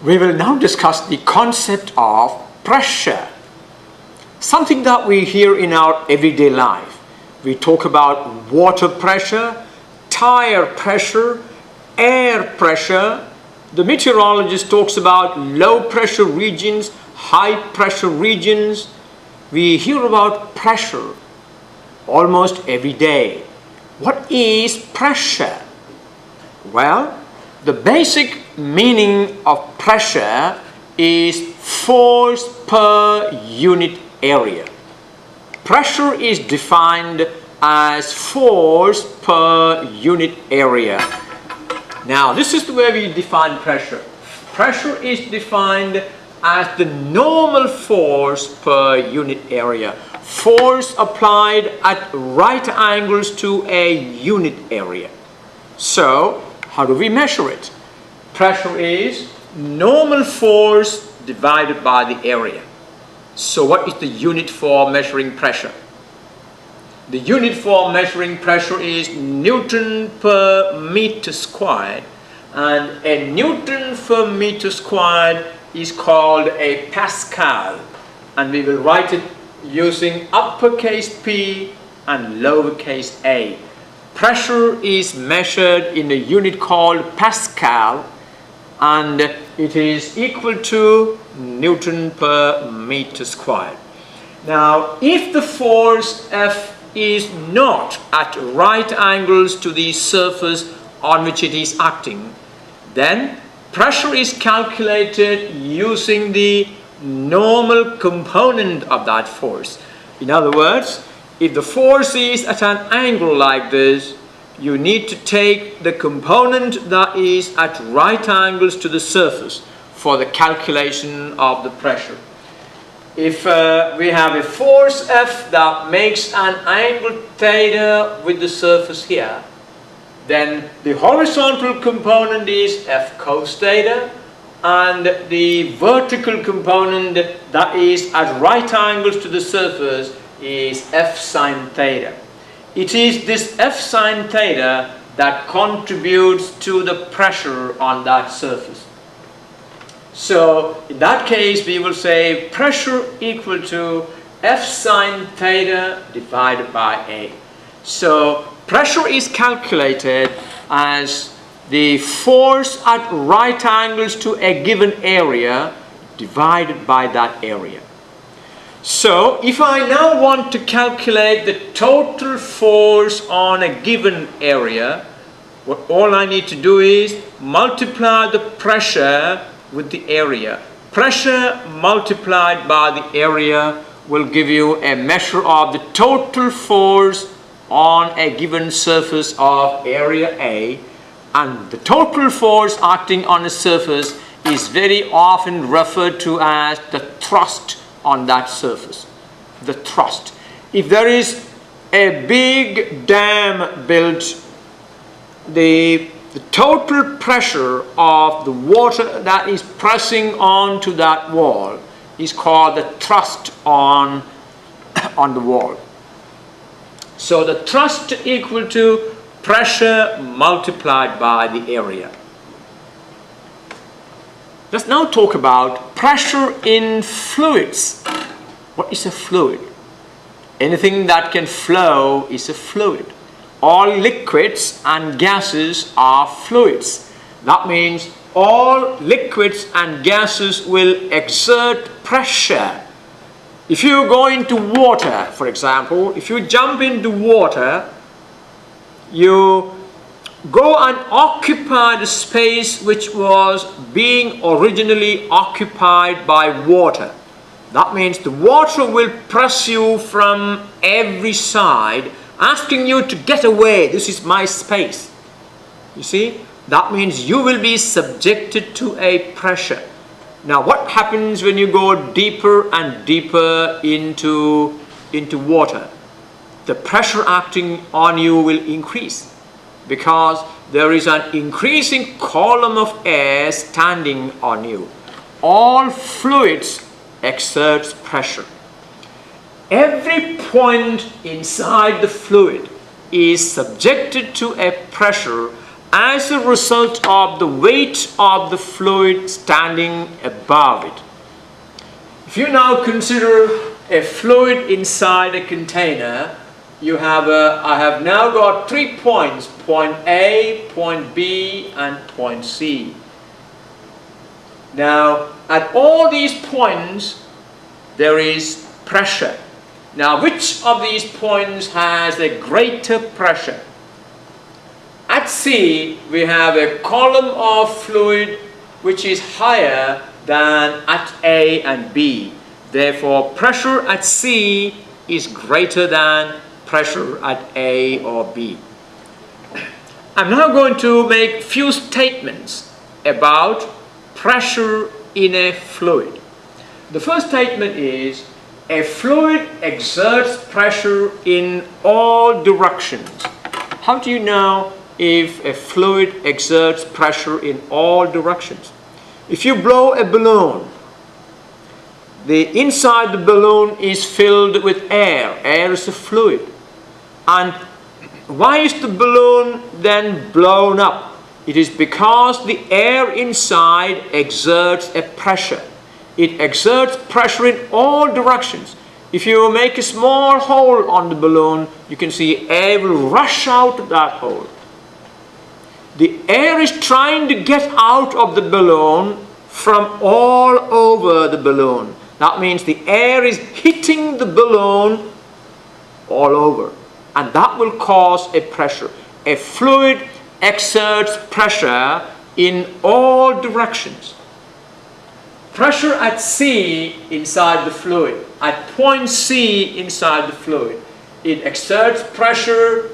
We will now discuss the concept of pressure, something that we hear in our everyday life. We talk about water pressure, tire pressure, air pressure. The meteorologist talks about low pressure regions, high pressure regions. We hear about pressure almost every day. What is pressure? Well, the basic meaning of pressure is force per unit area. Pressure is defined as force per unit area. Now, this is the way we define pressure. Pressure is defined as the normal force per unit area. Force applied at right angles to a unit area. So, how do we measure it? Pressure is normal force divided by the area. So what is the unit for measuring pressure? The unit for measuring pressure is Newton per meter squared, and a Newton per meter squared is called a Pascal, and we will write it using uppercase P and lowercase a. Pressure is measured in a unit called Pascal, and it is equal to Newton per meter squared. Now, if the force F is not at right angles to the surface on which it is acting, then pressure is calculated using the normal component of that force. In other words, if the force is at an angle like this, you need to take the component that is at right angles to the surface for the calculation of the pressure. If we have a force F that makes an angle theta with the surface here, then the horizontal component is F cos theta, and the vertical component that is at right angles to the surface is F sin theta. It is this F sin theta that contributes to the pressure on that surface. So in that case we will say pressure equal to F sin theta divided by A. So pressure is calculated as the force at right angles to a given area divided by that area. So if I now want to calculate the total force on a given area, all I need to do is multiply the pressure with the area. Pressure multiplied by the area will give you a measure of the total force on a given surface of area A, and the total force acting on a surface is very often referred to as the thrust on that surface. The thrust. If there is a big dam built, the total pressure of the water that is pressing onto that wall is called the thrust on the wall. So the thrust equal to pressure multiplied by the area. Let's now talk about pressure in fluids. What is a fluid? Anything that can flow is a fluid. All liquids and gases are fluids. That means all liquids and gases will exert pressure. If you go into water, for example, if you jump into water, you go and occupy the space which was being originally occupied by water. That means the water will press you from every side, asking you to get away. This is my space. You see, that means you will be subjected to a pressure. Now what happens when you go deeper and deeper into water? The pressure acting on you will increase, because there is an increasing column of air standing on you. All fluids exert pressure. Every point inside the fluid is subjected to a pressure as a result of the weight of the fluid standing above it. If you now consider a fluid inside a container, I have now got 3 points, point A, point B, and point C. Now, at all these points, there is pressure. Now, which of these points has a greater pressure? At C, we have a column of fluid which is higher than at A and B. Therefore, pressure at C is greater than pressure at A or B. I'm now going to make few statements about pressure in a fluid. The first statement is, a fluid exerts pressure in all directions. How do you know if a fluid exerts pressure in all directions? If you blow a balloon, the inside the balloon is filled with air. Air is a fluid. And why is the balloon then blown up? It is because the air inside exerts a pressure. It exerts pressure in all directions. If you make a small hole on the balloon, you can see air will rush out of that hole. The air is trying to get out of the balloon from all over the balloon. That means the air is hitting the balloon all over, and that will cause a pressure. A fluid exerts pressure in all directions. Pressure at C inside the fluid, at point C inside the fluid, it exerts pressure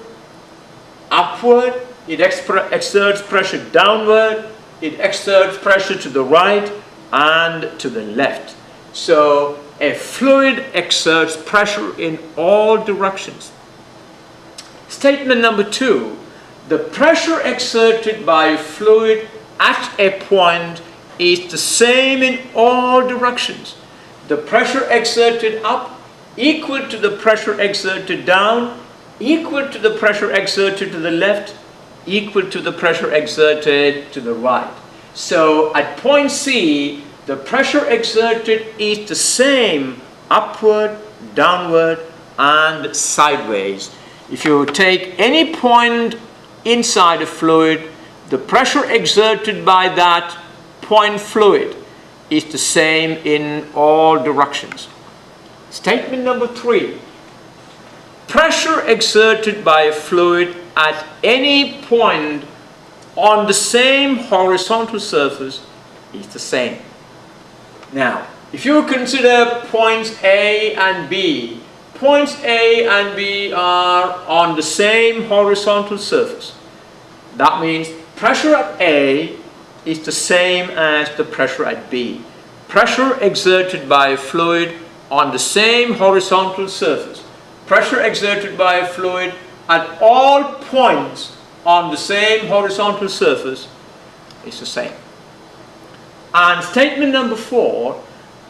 upward, it exerts pressure downward, it exerts pressure to the right and to the left. So a fluid exerts pressure in all directions. Statement number 2, the pressure exerted by a fluid at a point is the same in all directions. The pressure exerted up equal to the pressure exerted down, equal to the pressure exerted to the left, equal to the pressure exerted to the right. So at point C, the pressure exerted is the same upward, downward, and sideways. If you take any point inside a fluid, the pressure exerted by that point fluid is the same in all directions. Statement number 3. Pressure exerted by a fluid at any point on the same horizontal surface is the same. Now, if you consider points A and B, points A and B are on the same horizontal surface. That means pressure at A is the same as the pressure at B. Pressure exerted by a fluid on the same horizontal surface. Pressure exerted by a fluid at all points on the same horizontal surface is the same. And statement number 4,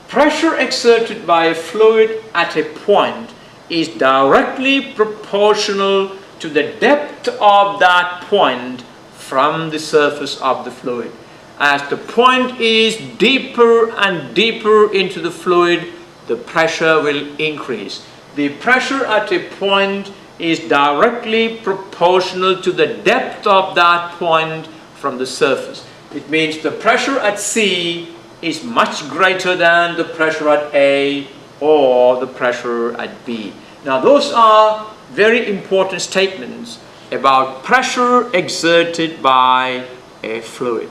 pressure exerted by a fluid at a point is directly proportional to the depth of that point from the surface of the fluid. As the point is deeper and deeper into the fluid, the pressure will increase. The pressure at a point is directly proportional to the depth of that point from the surface. It means the pressure at C is much greater than the pressure at A or the pressure at B. Now those are very important statements about pressure exerted by a fluid.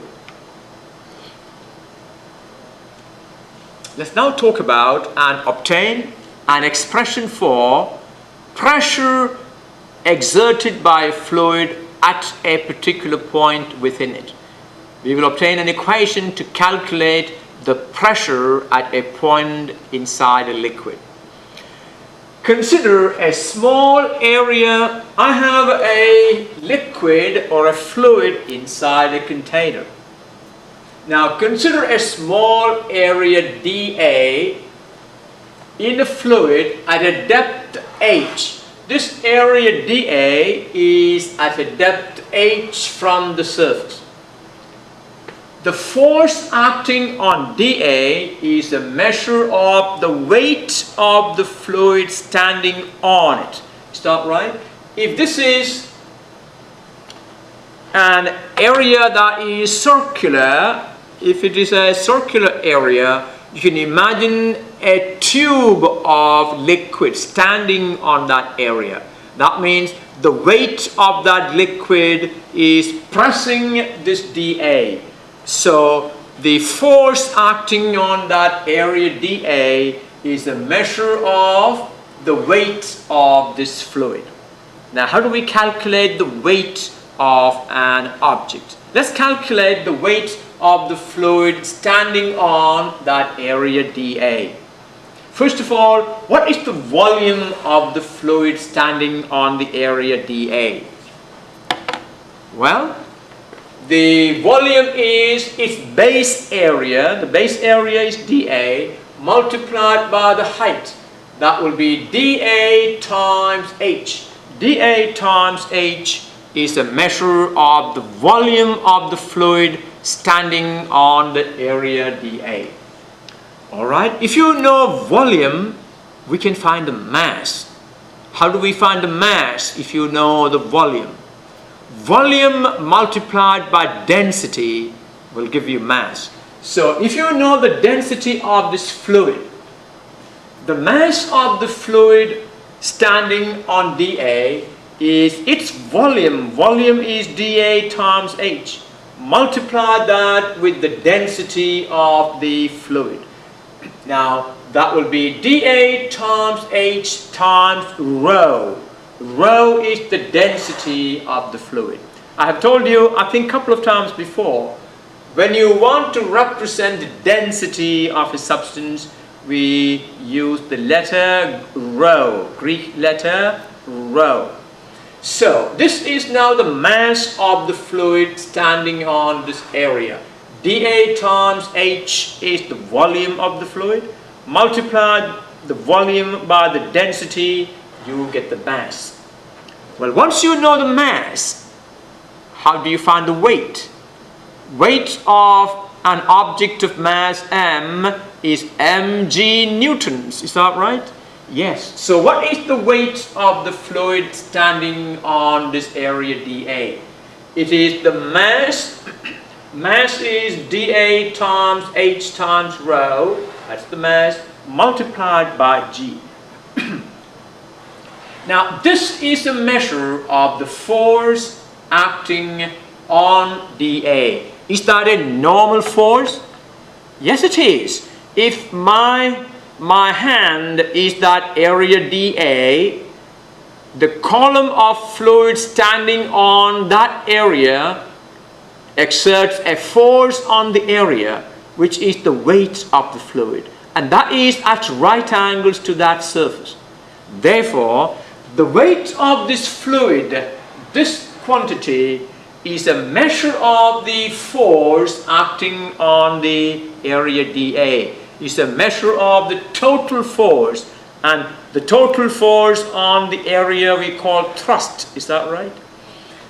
Let's now talk about and obtain an expression for pressure exerted by a fluid at a particular point within it. We will obtain an equation to calculate the pressure at a point inside a liquid. Consider a small area. I have a liquid or a fluid inside a container. Now consider a small area dA in a fluid at a depth h. this area dA is at a depth h from the surface. The force acting on dA is a measure of the weight of the fluid standing on it. Is that right? If this is an area that is circular, if it is a circular area, you can imagine a tube of liquid standing on that area. That means the weight of that liquid is pressing this dA. So the force acting on that area dA is a measure of the weight of this fluid. Now, how do we calculate the weight of an object? Let's calculate the weight of the fluid standing on that area dA. First of all, what is the volume of the fluid standing on the area dA? Well, the volume is its base area. The base area is dA multiplied by the height. That will be dA times h. dA times h is a measure of the volume of the fluid standing on the area dA. Alright, if you know volume, we can find the mass. How do we find the mass if you know the volume? Volume multiplied by density will give you mass. So if you know the density of this fluid, the mass of the fluid standing on dA is its volume. Volume is dA times h. Multiply that with the density of the fluid. Now that will be dA times h times rho. Rho is the density of the fluid. I have told you, I think a couple of times before, when you want to represent the density of a substance, we use the letter rho, Greek letter rho. So this is now the mass of the fluid standing on this area. dA times h is the volume of the fluid. Multiply the volume by the density, you get the mass. Well, once you know the mass, how do you find the weight? Weight of an object of mass m is mg newtons. Is that right? Yes. So what is the weight of the fluid standing on this area dA? It is the mass. Mass is dA times h times rho. That's the mass multiplied by g. Now this is a measure of the force acting on dA. Is that a normal force? Yes, it is. If my hand is that area dA, the column of fluid standing on that area exerts a force on the area, which is the weight of the fluid, and that is at right angles to that surface. Therefore, the weight of this fluid, this quantity, is a measure of the force acting on the area dA. It's a measure of the total force, and the total force on the area we call thrust. Is that right?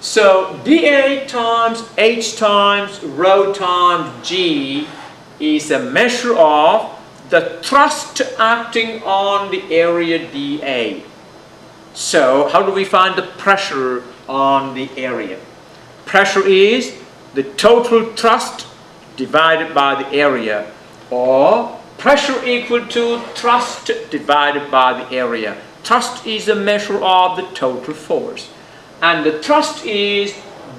So dA times h times rho times g is a measure of the thrust acting on the area dA. So how do we find the pressure on the area? Pressure is the total thrust divided by the area, or pressure equal to thrust divided by the area. Thrust is a measure of the total force, and the thrust is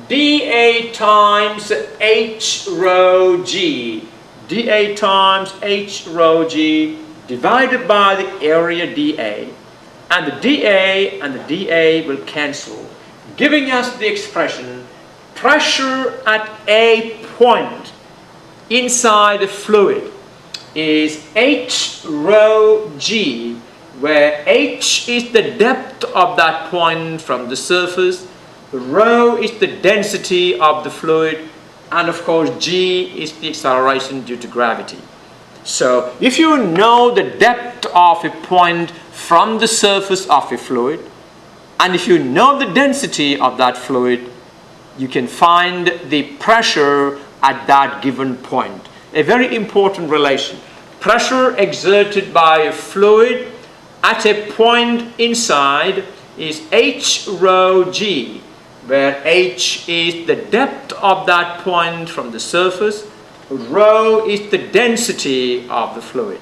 dA times h rho g. dA times h rho g divided by the area dA, and the dA and the dA will cancel, giving us the expression pressure at a point inside the fluid is h rho g, where h is the depth of that point from the surface, rho is the density of the fluid, and of course g is the acceleration due to gravity. So if you know the depth of a point from the surface of a fluid, And if you know the density of that fluid, you can find the pressure at that given point. A very important relation. Pressure exerted by a fluid at a point inside is H rho G, where H is the depth of that point from the surface, rho is the density of the fluid.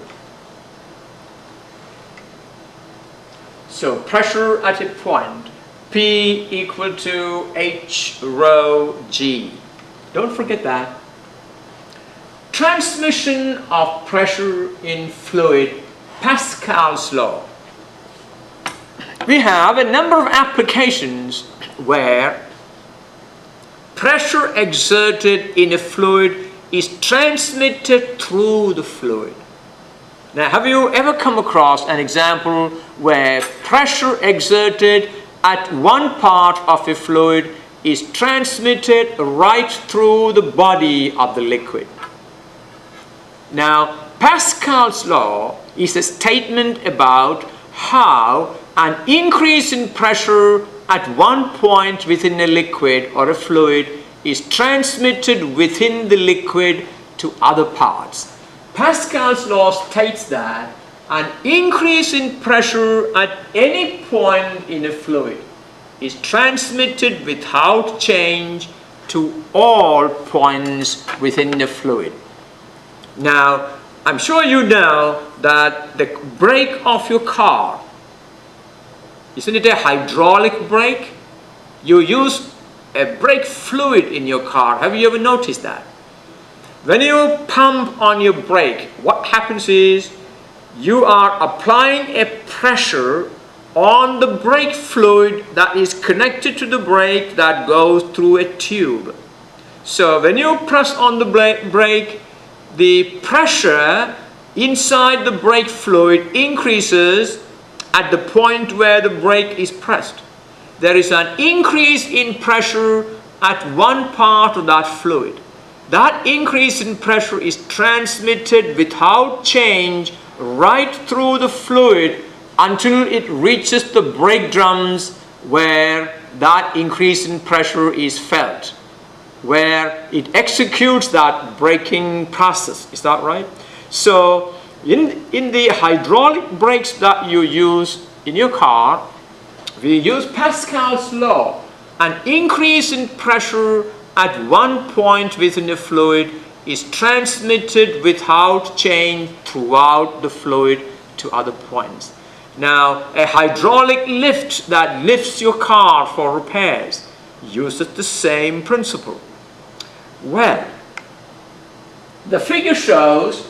So pressure at a point, P equal to H rho G. Don't forget that. Transmission of pressure in fluid, Pascal's law. We have a number of applications where pressure exerted in a fluid is transmitted through the fluid. Now, have you ever come across an example where pressure exerted at one part of a fluid is transmitted right through the body of the liquid? Now, Pascal's law is a statement about how an increase in pressure at one point within a liquid or a fluid is transmitted within the liquid to other parts. Pascal's law states that an increase in pressure at any point in a fluid is transmitted without change to all points within the fluid. Now, I'm sure you know that the brake of your car, isn't it a hydraulic brake? You use a brake fluid in your car. Have you ever noticed that? When you pump on your brake, what happens is you are applying a pressure on the brake fluid that is connected to the brake that goes through a tube. So when you press on the brake, the pressure inside the brake fluid increases at the point where the brake is pressed. There is an increase in pressure at one part of that fluid. That increase in pressure is transmitted without change right through the fluid until it reaches the brake drums where that increase in pressure is felt, where it executes that braking process. Is that right? So in the hydraulic brakes that you use in your car, we use Pascal's law. An increase in pressure at one point within the fluid is transmitted without change throughout the fluid to other points. Now, a hydraulic lift that lifts your car for repairs uses the same principle. Well, the figure shows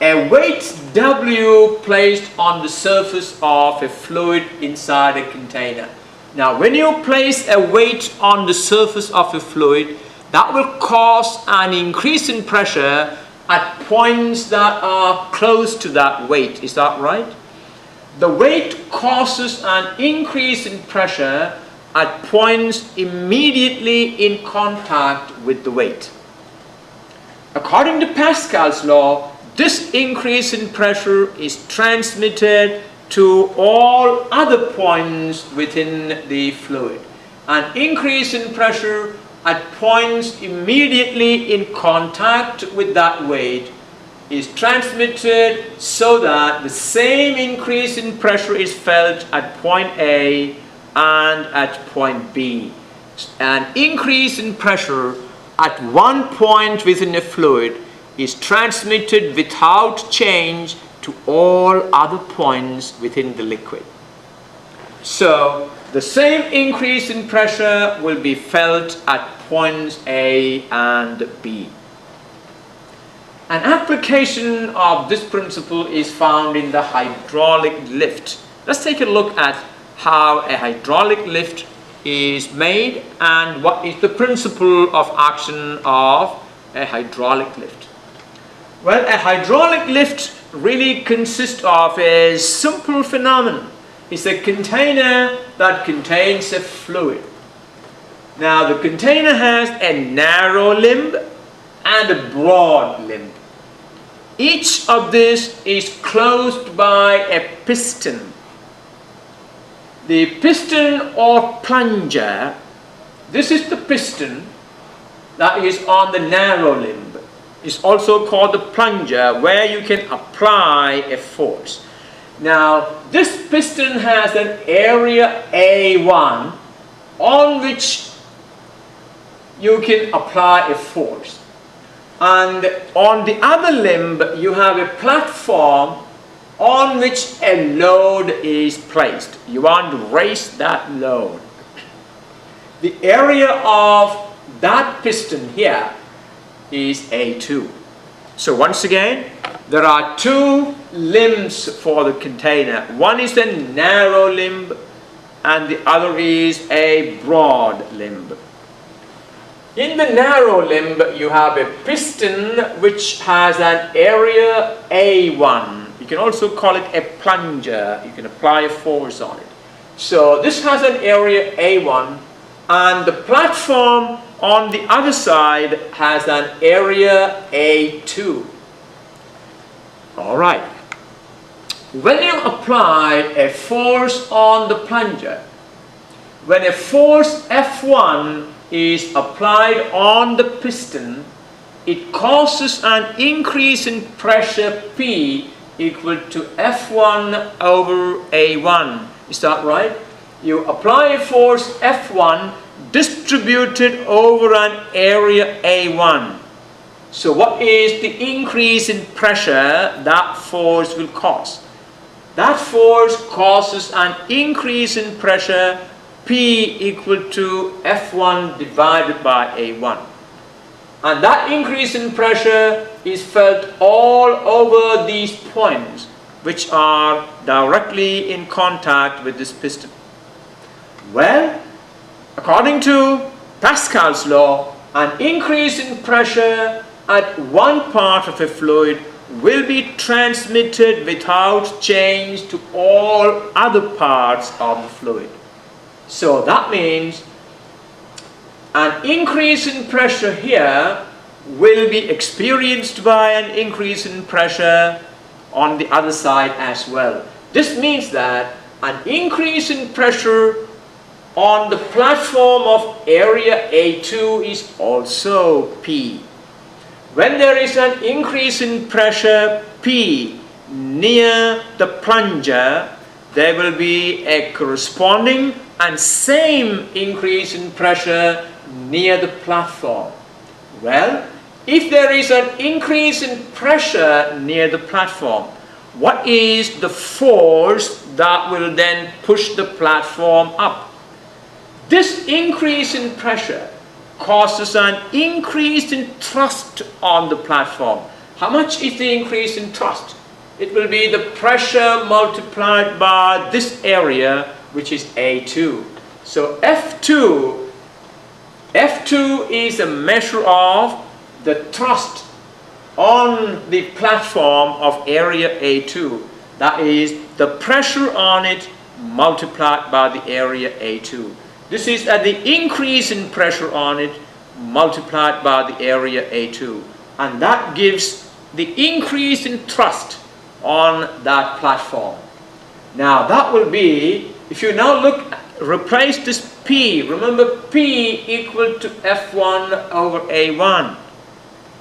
a weight W placed on the surface of a fluid inside a container. Now, when you place a weight on the surface of a fluid, that will cause an increase in pressure at points that are close to that weight. Is that right? The weight causes an increase in pressure at points immediately in contact with the weight. According to Pascal's law, this increase in pressure is transmitted to all other points within the fluid. An increase in pressure at points immediately in contact with that weight is transmitted so that the same increase in pressure is felt at point A and at point B. An increase in pressure at one point within a fluid is transmitted without change to all other points within the liquid. So the same increase in pressure will be felt at points A and B. An application of this principle is found in the hydraulic lift. Let's take a look at how a hydraulic lift is made and what is the principle of action of a hydraulic lift. Well, a hydraulic lift really consists of a simple phenomenon. It's a container that contains a fluid. Now, the container has a narrow limb and a broad limb. Each of these is closed by a piston. The piston or plunger, this is the piston that is on the narrow limb. It's also called the plunger, where you can apply a force. Now, this piston has an area A1 on which you can apply a force. And on the other limb, you have a platform on which a load is placed. You want to raise that load. The area of that piston here is A2. So once again, there are two limbs for the container. One is a narrow limb and the other is a broad limb. In the narrow limb, you have a piston which has an area A1. You can also call it a plunger. You can apply a force on it. So this has an area A1, and the platform on the other side has an area A2. All right. When you apply a force on the plunger, when a force F1 is applied on the piston, it causes an increase in pressure P equal to F1 over A1. Is that right? You apply a force F1 distributed over an area A1. So what is the increase in pressure that force will cause? That force causes an increase in pressure P equal to F1 divided by A1. And that increase in pressure is felt all over these points which are directly in contact with this piston. Well, according to Pascal's law, an increase in pressure at one part of a fluid will be transmitted without change to all other parts of the fluid. So that means an increase in pressure here will be experienced by an increase in pressure on the other side as well. This means that an increase in pressure on the platform of area A2 is also P. When there is an increase in pressure P near the plunger, there will be a corresponding and same increase in pressure near the platform. Well, if there is an increase in pressure near the platform, what is the force that will then push the platform up? This increase in pressure causes an increase in thrust on the platform. How much is the increase in thrust? It will be the pressure multiplied by this area, which is A2. So F2 is a measure of the thrust on the platform of area A2. That is the pressure on it multiplied by the area A2. This is at the increase in pressure on it multiplied by the area A2. And that gives the increase in thrust on that platform. Now that will be, if you now replace this P, remember P equal to F1 over A1.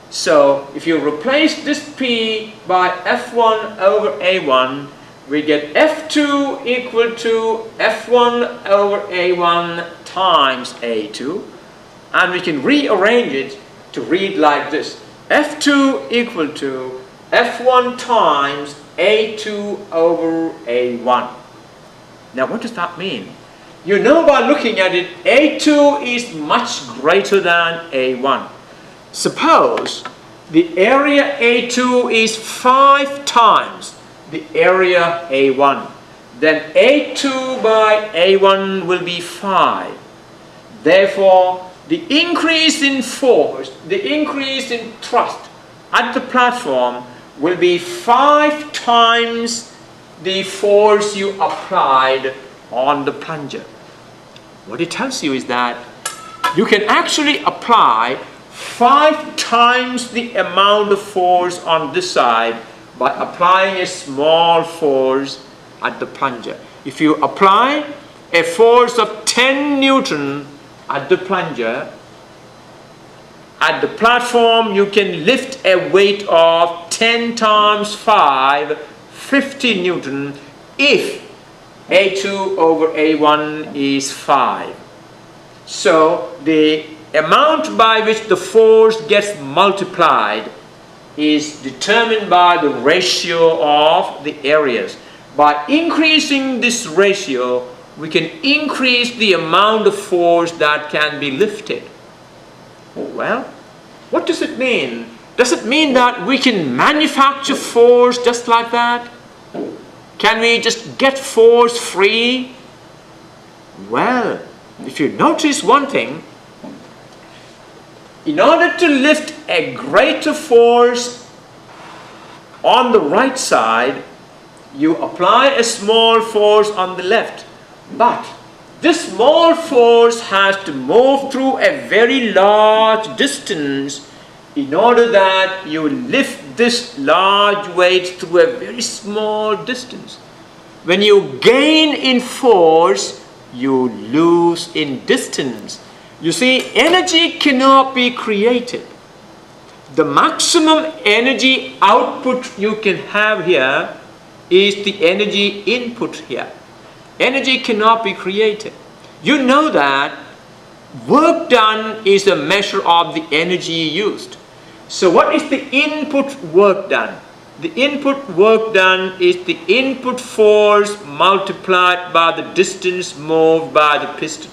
So if you replace this P by F1 over A1, we get F2 equal to F1 over A1 times A2. And we can rearrange it to read like this. F2 equal to F1 times A2 over A1. Now what does that mean? You know by looking at it, A2 is much greater than A1. Suppose the area A2 is 5 times the area A1. Then A2 by A1 will be 5. Therefore, the increase in force, the increase in thrust at the platform will be 5 times the force you applied on the plunger. What it tells you is that you can actually apply 5 times the amount of force on this side by applying a small force at the plunger. If you apply a force of 10 Newton at the plunger. At the platform, you can lift a weight of 10 times 5, 50 Newton if A2 over A1 is 5. So the amount by which the force gets multiplied is determined by the ratio of the areas. By increasing this ratio, we can increase the amount of force that can be lifted. Well, what does it mean? Does it mean that we can manufacture force just like that? Can we just get force free? Well, if you notice one thing, in order to lift a greater force on the right side, you apply a small force on the left. But this small force has to move through a very large distance in order that you lift this large weight through a very small distance. When you gain in force, you lose in distance. You see, energy cannot be created. The maximum energy output you can have here is the energy input here. Energy cannot be created. You know that work done is a measure of the energy used. So what is the input work done? The input work done is the input force multiplied by the distance moved by the piston.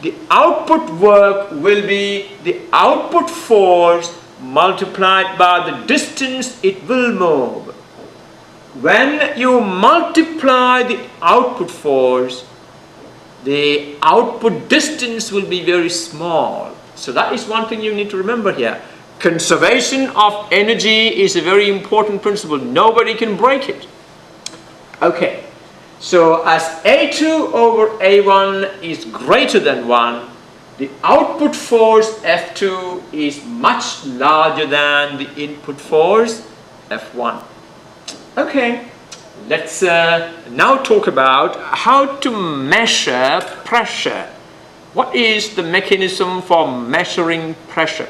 The output work will be the output force multiplied by the distance it will move. When you multiply the output force, the output distance will be very small. So that is one thing you need to remember here. Conservation of energy is a very important principle. Nobody can break it. Okay, so as A2 over A1 is greater than 1, the output force F2 is much larger than the input force F1. Okay, let's now talk about how to measure pressure. What is the mechanism for measuring pressure?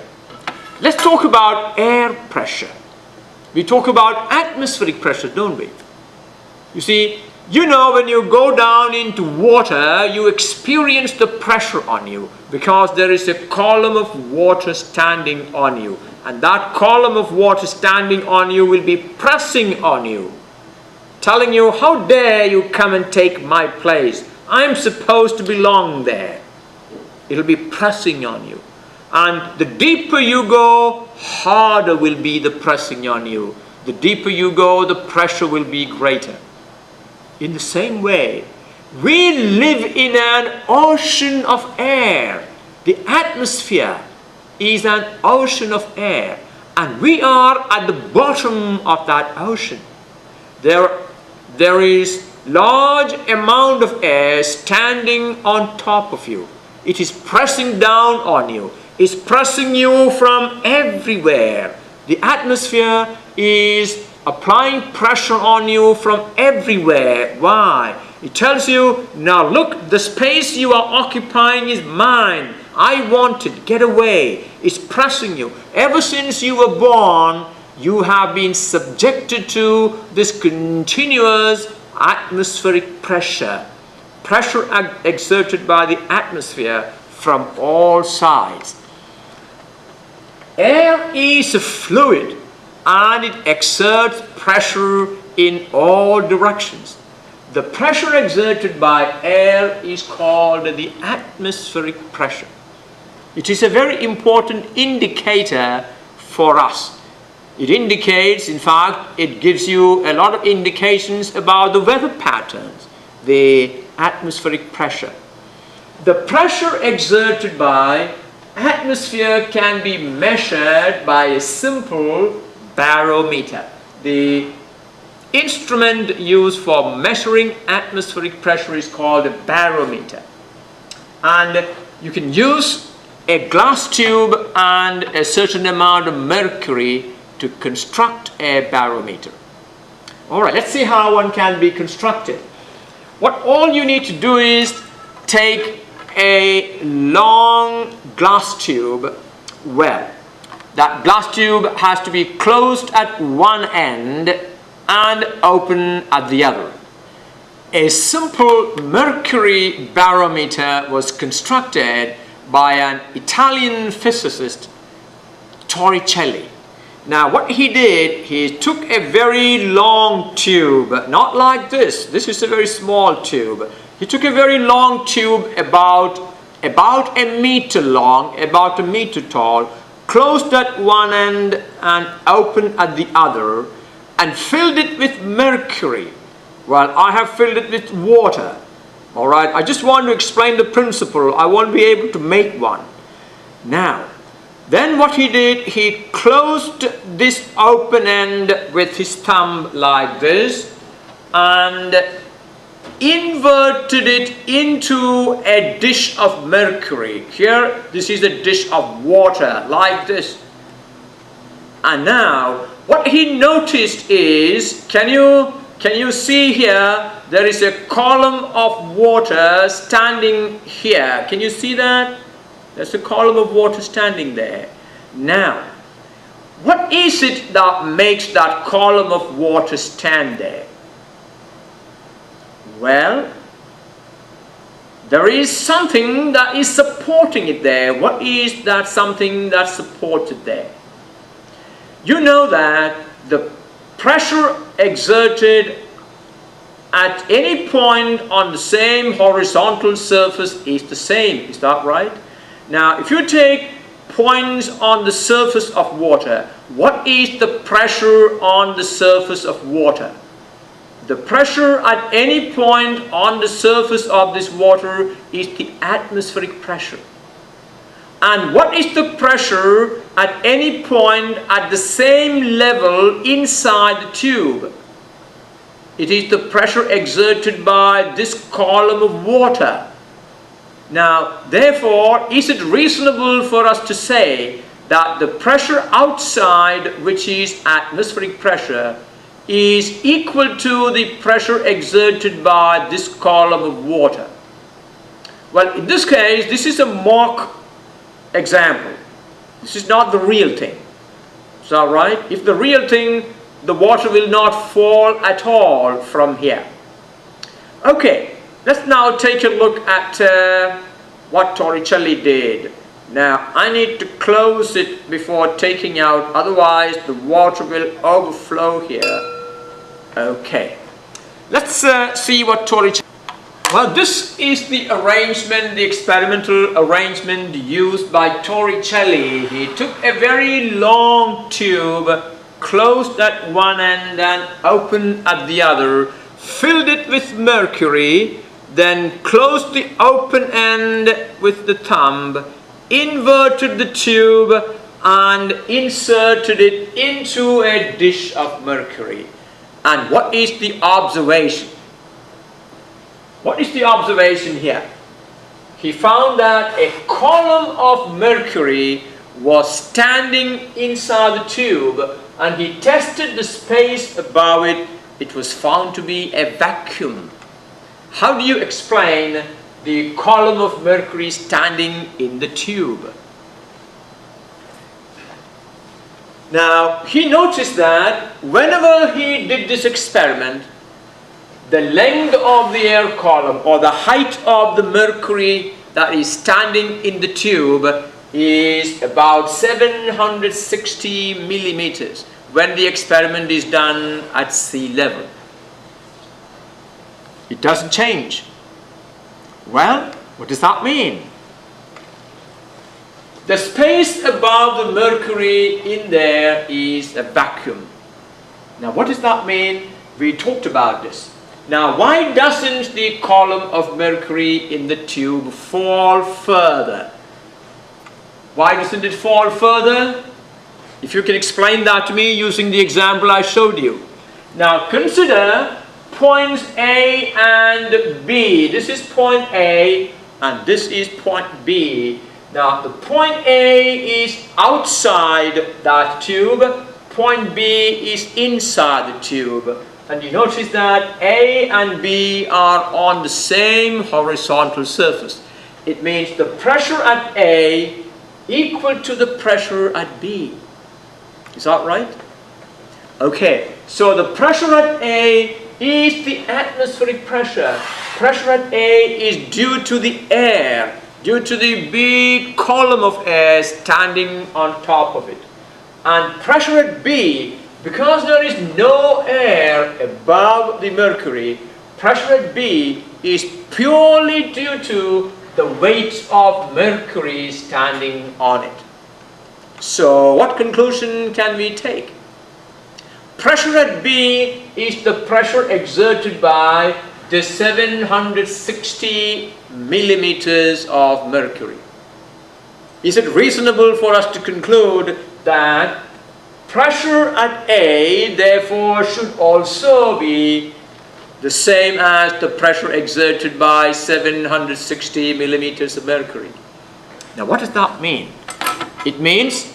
Let's talk about air pressure. We talk about atmospheric pressure, don't we? You see, you know, when you go down into water, you experience the pressure on you because there is a column of water standing on you. And that column of water standing on you will be pressing on you, telling you, how dare you come and take my place? I'm supposed to belong there. It'll be pressing on you. And the deeper you go, harder will be the pressing on you. The deeper you go, the pressure will be greater. In the same way, we live in an ocean of air. The atmosphere is an ocean of air, and we are at the bottom of that ocean. There is large amount of air standing on top of you. It is pressing down on you. It's pressing you from everywhere. The atmosphere is applying pressure on you from everywhere. Why? It tells you, now look, the space you are occupying is mine. I want it. Get away. It's pressing you. Ever since you were born, you have been subjected to this continuous atmospheric pressure. Pressure exerted by the atmosphere from all sides. Air is a fluid and it exerts pressure in all directions. The pressure exerted by air is called the atmospheric pressure. It is a very important indicator for us. It indicates, in fact, it gives you a lot of indications about the weather patterns, the atmospheric pressure. The pressure exerted by atmosphere can be measured by a simple barometer. The instrument used for measuring atmospheric pressure is called a barometer. And you can use a glass tube and a certain amount of mercury to construct a barometer. Alright, let's see how one can be constructed. What all you need to do is take a long glass tube. Well, that glass tube has to be closed at one end and open at the other. A simple mercury barometer was constructed by an Italian physicist, Torricelli. Now what he did, he took a very long tube, not like this. This is a very small tube. He took a very long tube about a meter long, about a meter tall, closed at one end and open at the other, and filled it with mercury. Well, I have filled it with water. All right, I just want to explain the principle. I won't be able to make one. Now, then what he did, he closed this open end with his thumb like this and inverted it into a dish of mercury. Here, this is a dish of water like this. And now, what he noticed is, can you see here, there is a column of water standing here. Can you see that? There's a column of water standing there. Now, what is it that makes that column of water stand there? Well, there is something that is supporting it there. What is that something that supports it there? You know that the pressure exerted at any point on the same horizontal surface is the same. Is that right? Now, if you take points on the surface of water, what is the pressure on the surface of water? The pressure at any point on the surface of this water is the atmospheric pressure. And what is the pressure at any point at the same level inside the tube? It is the pressure exerted by this column of water. Now, therefore, is it reasonable for us to say that the pressure outside, which is atmospheric pressure, is equal to the pressure exerted by this column of water? Well, in this case, this is a mock example. This is not the real thing. Is that right? If the real thing, the water will not fall at all from here. Okay, let's now take a look at what Torricelli did. Now, I need to close it before taking out, otherwise the water will overflow here. Okay, let's see what Torricelli. Well, this is the arrangement, the experimental arrangement used by Torricelli. He took a very long tube, closed at one end and open at the other, filled it with mercury, then closed the open end with the thumb, inverted the tube and inserted it into a dish of mercury. And what is the observation? What is the observation here? He found that a column of mercury was standing inside the tube, and he tested the space above it. It was found to be a vacuum. How do you explain the column of mercury standing in the tube? Now, he noticed that whenever he did this experiment, the length of the air column or the height of the mercury that is standing in the tube is about 760 millimeters when the experiment is done at sea level. It doesn't change. Well, what does that mean? The space above the mercury in there is a vacuum. Now, what does that mean? We talked about this. Now, why doesn't the column of mercury in the tube fall further? Why doesn't it fall further? If you can explain that to me using the example I showed you. Now, consider points A and B. This is point A and this is point B. Now, the point A is outside that tube, point B is inside the tube. And you notice that A and B are on the same horizontal surface. It means the pressure at A equal to the pressure at B. Is that right? Okay, so the pressure at A is the atmospheric pressure. Pressure at A is due to the air, due to the big column of air standing on top of it. And pressure at B, because there is no air above the mercury, pressure at B is purely due to the weight of mercury standing on it. So what conclusion can we take? Pressure at B is the pressure exerted by the 760 millimeters of mercury. Is it reasonable for us to conclude that pressure at A therefore should also be the same as the pressure exerted by 760 millimeters of mercury? Now what does that mean? It means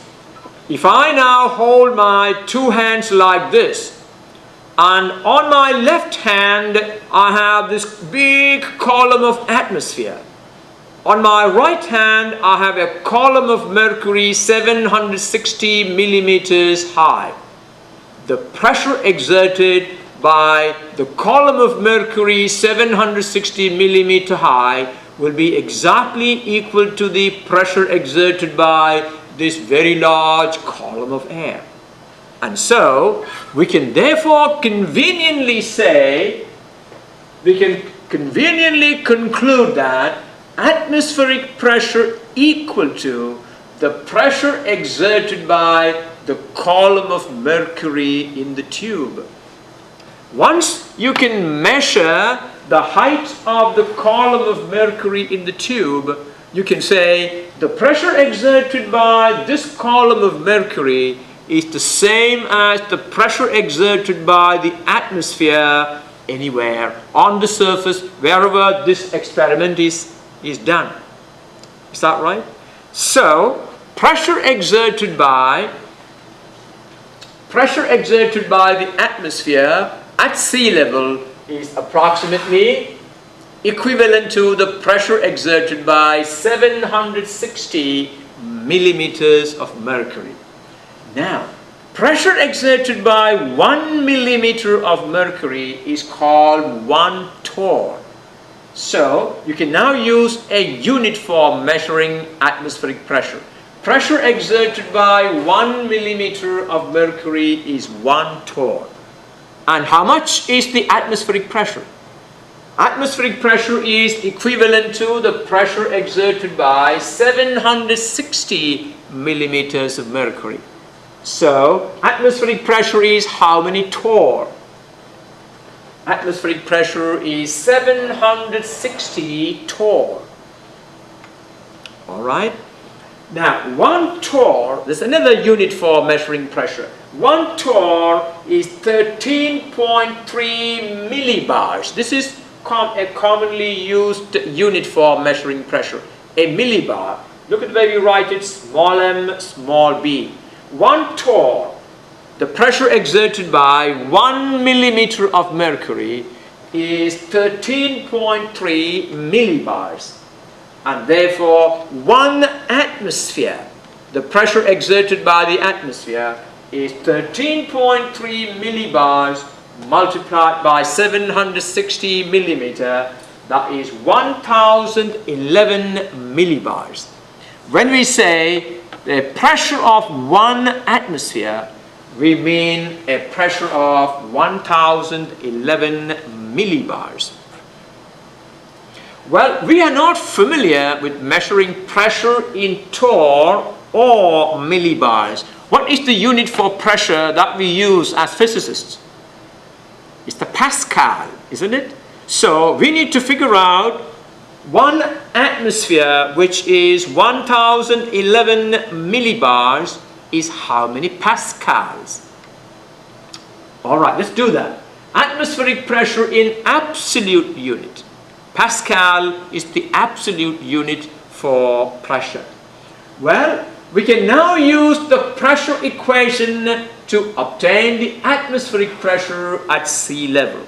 if I now hold my two hands like this, and on my left hand I have this big column of atmosphere. On my right hand I have a column of mercury 760 millimeters high. The pressure exerted by the column of mercury 760 millimeter high will be exactly equal to the pressure exerted by this very large column of air. And so we can therefore conveniently say, we can conveniently conclude that atmospheric pressure equal to the pressure exerted by the column of mercury in the tube. Once you can measure the height of the column of mercury in the tube, you can say the pressure exerted by this column of mercury is the same as the pressure exerted by the atmosphere anywhere on the surface wherever this experiment is done. Is that right? So pressure exerted by the atmosphere at sea level is approximately equivalent to the pressure exerted by 760 millimeters of mercury. Now, pressure exerted by 1 millimeter of mercury is called 1 torr. So, you can now use a unit for measuring atmospheric pressure. Pressure exerted by 1 millimeter of mercury is 1 torr. And how much is the atmospheric pressure? Atmospheric pressure is equivalent to the pressure exerted by 760 millimeters of mercury. So, atmospheric pressure is how many torr? Atmospheric pressure is 760 torr. Alright? Now, 1 torr, there's another unit for measuring pressure. 1 torr is 13.3 millibars. This is a commonly used unit for measuring pressure. A millibar. Look at the way we write it, small m, small b. 1 torr, the pressure exerted by 1 millimeter of mercury is 13.3 millibars. And therefore, 1 atmosphere, the pressure exerted by the atmosphere is 13.3 millibars multiplied by 760 millimeter, that is 1011 millibars. When we say the pressure of 1 atmosphere, we mean a pressure of 1011 millibars. Well, we are not familiar with measuring pressure in torr or millibars. What is the unit for pressure that we use as physicists? It's the Pascal, isn't it? So we need to figure out 1 atmosphere, which is 1011 millibars, is how many pascals? Alright, let's do that. Atmospheric pressure in absolute unit. Pascal is the absolute unit for pressure. Well, we can now use the pressure equation to obtain the atmospheric pressure at sea level.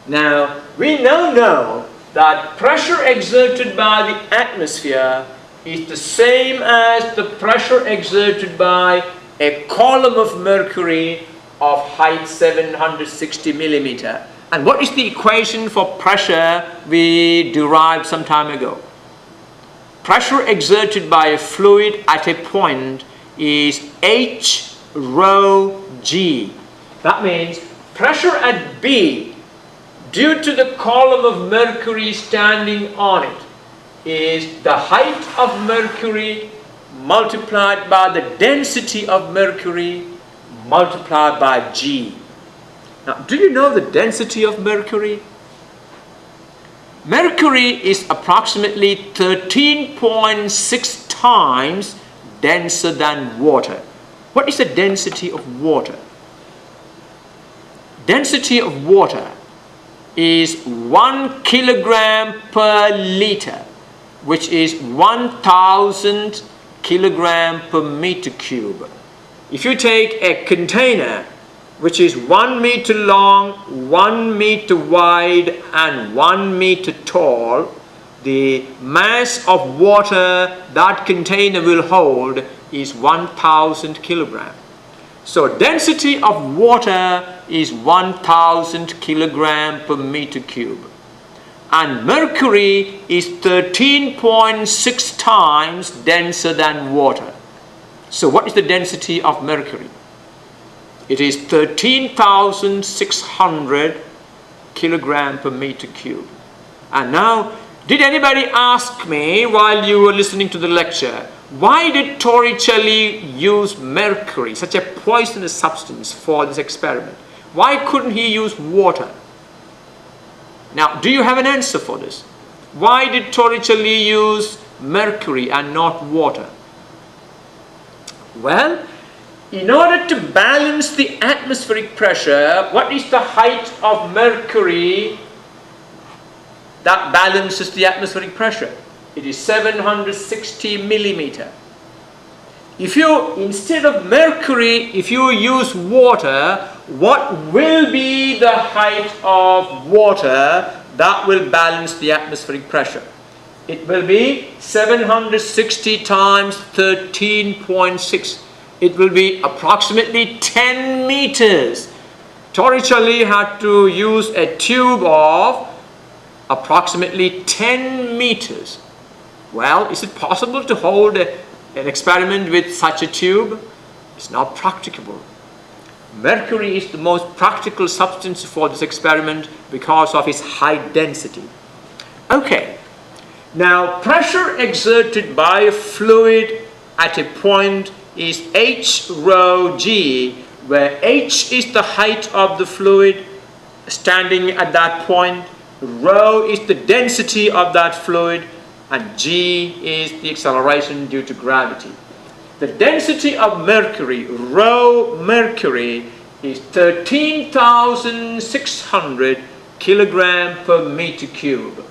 Now, we now know that pressure exerted by the atmosphere is the same as the pressure exerted by a column of mercury of height 760 millimeter. And what is the equation for pressure we derived some time ago? Pressure exerted by a fluid at a point is H rho G. That means pressure at B due to the column of mercury standing on it is the height of mercury multiplied by the density of mercury multiplied by G. Now, do you know the density of mercury? Mercury is approximately 13.6 times denser than water. What is the density of water? Density of water is 1 kilogram per liter, which is 1,000 kilogram per meter cube. If you take a container which is 1 meter long, 1 meter wide and 1 meter tall, the mass of water that container will hold is 1,000 kilogram. So density of water is 1,000 kilogram per meter cube. And mercury is 13.6 times denser than water. So what is the density of mercury? It is 13,600 kilogram per meter cube. And now, did anybody ask me while you were listening to the lecture, why did Torricelli use mercury, such a poisonous substance, for this experiment? Why couldn't he use water? Now, do you have an answer for this? Why did Torricelli use mercury and not water? Well, in order to balance the atmospheric pressure, what is the height of mercury that balances the atmospheric pressure? It is 760 millimeter. If you, instead of mercury, if you use water, what will be the height of water that will balance the atmospheric pressure? It will be 760 times 13.6. It will be approximately 10 meters. Torricelli had to use a tube of approximately 10 meters. Well, is it possible to hold an experiment with such a tube? It's not practicable. Mercury is the most practical substance for this experiment because of its high density. Okay, now pressure exerted by a fluid at a point is H rho G, where H is the height of the fluid standing at that point, rho is the density of that fluid, and G is the acceleration due to gravity. The density of mercury, rho mercury, is 13,600 kilogram per meter cube.